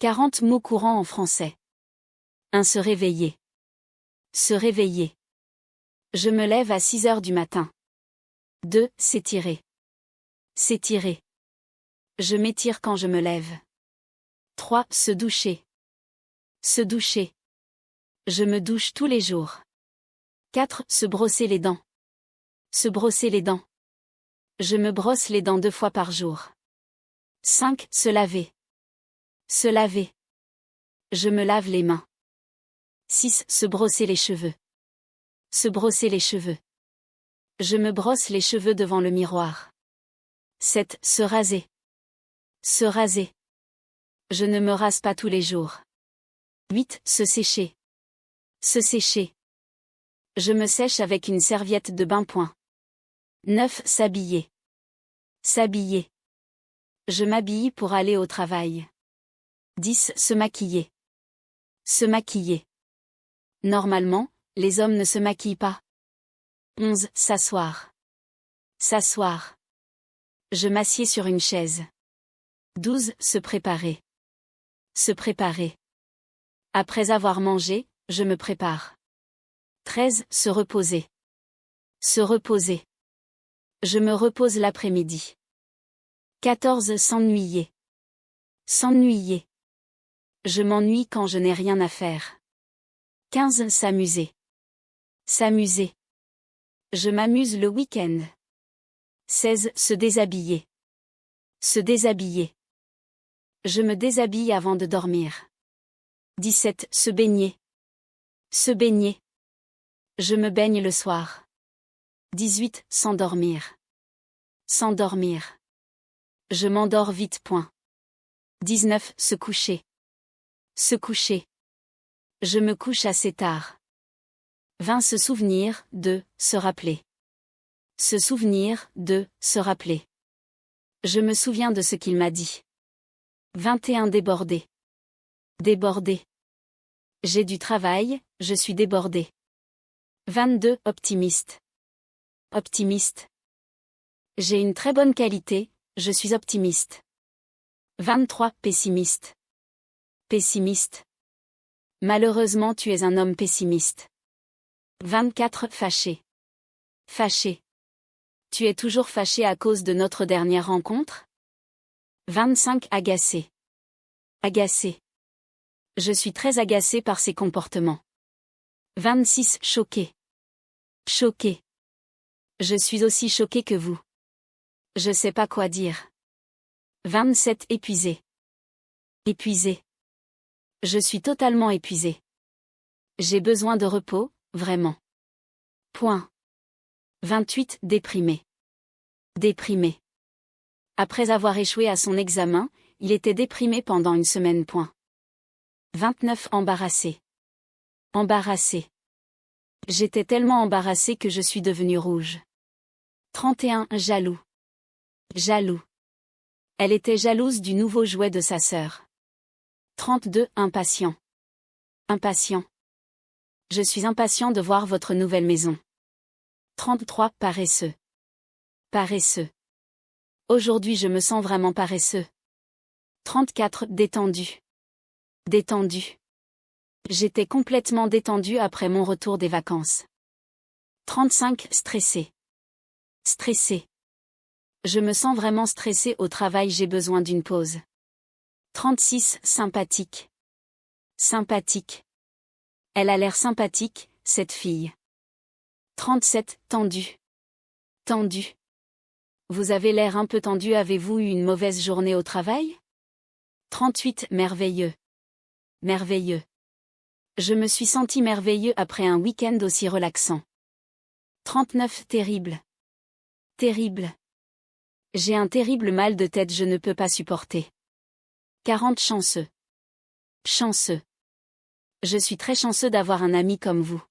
40 mots courants en français. 1. Se réveiller. Se réveiller. Je me lève à 6 heures du matin. 2. S'étirer. S'étirer. Je m'étire quand je me lève. 3. Se doucher. Se doucher. Je me douche tous les jours. 4. Se brosser les dents. Se brosser les dents. Je me brosse les dents 2 fois par jour. 5. Se laver. Se laver. Je me lave les mains. 6. Se brosser les cheveux. Se brosser les cheveux. Je me brosse les cheveux devant le miroir. 7. Se raser. Se raser. Je ne me rase pas tous les jours. 8. Se sécher. Se sécher. Je me sèche avec une serviette de bain-point. 9. S'habiller. S'habiller. Je m'habille pour aller au travail. 10. Se maquiller. Se maquiller. Normalement, les hommes ne se maquillent pas. 11. S'asseoir. S'asseoir. Je m'assieds sur une chaise. 12. Se préparer. Se préparer. Après avoir mangé, je me prépare. 13. Se reposer. Se reposer. Je me repose l'après-midi. 14. S'ennuyer. S'ennuyer. Je m'ennuie quand je n'ai rien à faire. 15. S'amuser. S'amuser. Je m'amuse le week-end. 16. Se déshabiller. Se déshabiller. Je me déshabille avant de dormir. 17. Se baigner. Se baigner. Je me baigne le soir. 18. S'endormir. S'endormir. Je m'endors vite. 19. Se coucher. Se coucher. Je me couche assez tard. 20. Se souvenir, de, se rappeler. Se souvenir, de, se rappeler. Je me souviens de ce qu'il m'a dit. 21. Déborder. Déborder. J'ai du travail, je suis débordé. 22. Optimiste. Optimiste. J'ai une très bonne qualité, je suis optimiste. 23. Pessimiste. Pessimiste. Malheureusement tu es un homme pessimiste. 24. Fâché. Fâché. Tu es toujours fâché à cause de notre dernière rencontre? 25. Agacé. Agacé. Je suis très agacé par ses comportements. 26. Choqué. Choqué. Je suis aussi choqué que vous. Je sais pas quoi dire. 27. Épuisé. Épuisé. Je suis totalement épuisé. J'ai besoin de repos, vraiment. Point. 28. Déprimé. Déprimé. Après avoir échoué à son examen, il était déprimé pendant une semaine. Point. 29. Embarrassé. Embarrassé. J'étais tellement embarrassé que je suis devenu rouge. 31. Jaloux. Jaloux. Elle était jalouse du nouveau jouet de sa sœur. 32. Impatient. Impatient. Je suis impatient de voir votre nouvelle maison. 33. Paresseux. Paresseux. Aujourd'hui je me sens vraiment paresseux. 34. Détendu. Détendu. J'étais complètement détendu après mon retour des vacances. 35. Stressé. Stressé. Je me sens vraiment stressé au travail, j'ai besoin d'une pause. 36. Sympathique. Sympathique. Elle a l'air sympathique, cette fille. 37. Tendu. Tendu. Vous avez l'air un peu tendu, avez-vous eu une mauvaise journée au travail? 38. Merveilleux. Merveilleux. Je me suis senti merveilleux après un week-end aussi relaxant. 39. Terrible. Terrible. J'ai un terrible mal de tête, je ne peux pas supporter. 40. Chanceux. Chanceux. Je suis très chanceux d'avoir un ami comme vous.